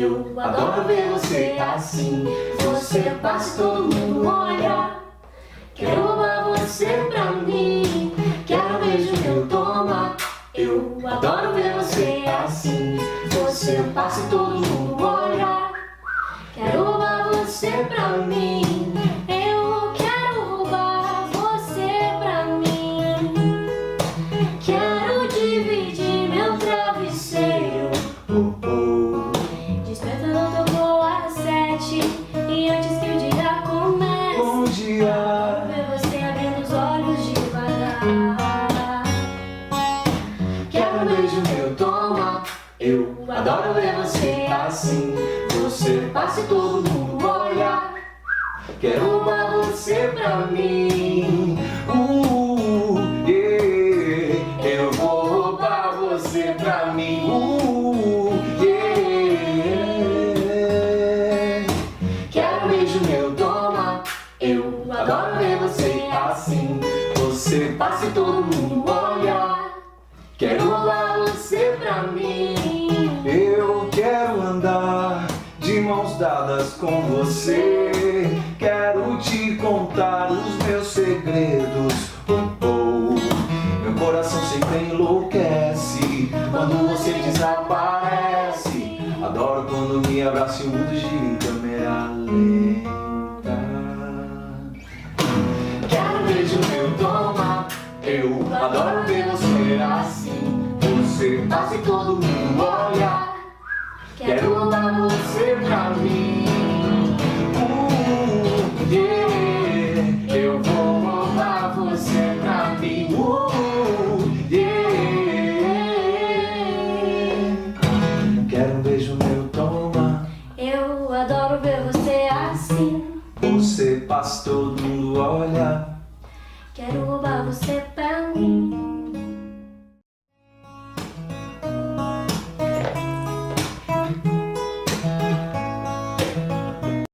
Eu adoro ver você assim. Você passa e todo mundo olha. Quero roubar você pra mim. Quero um beijo meu, toma. Eu adoro ver você assim. Você passa e todo mundo olha. Quero roubar você pra mim. Eu quero roubar você pra mim. Quero dividir meu travesseiro. Desperta não tocou às 7. E antes que o dia comece, Bom dia. quero ver você abrindo os olhos devagar. Quero um beijo meu, toma. Eu adoro ver você assim. Você passa e todo mundo olha. Quero roubar você pra mim. Yeah. Eu vou roubar você pra mim. Yeah. Quero um beijo meu, toma. Eu adoro ver você assim. Você passa e todo mundo olha. Quero roubar você pra mim. Eu quero andar de mãos dadas com você. Quero te contar os meus segredos. Meu coração sempre enlouquece quando você desaparece. Adoro quando me abraça em um mundo de câmera lenta. Quero um beijo meu, toma. Eu adoro ver você assim. Você passa e todo mundo olha. Quero roubar você pra mim. Yeah. Eu vou roubar você pra mim. Yeah. Quero um beijo meu, toma. Eu adoro ver você assim. Você passa, todo mundo olha. Quero roubar você pra mim.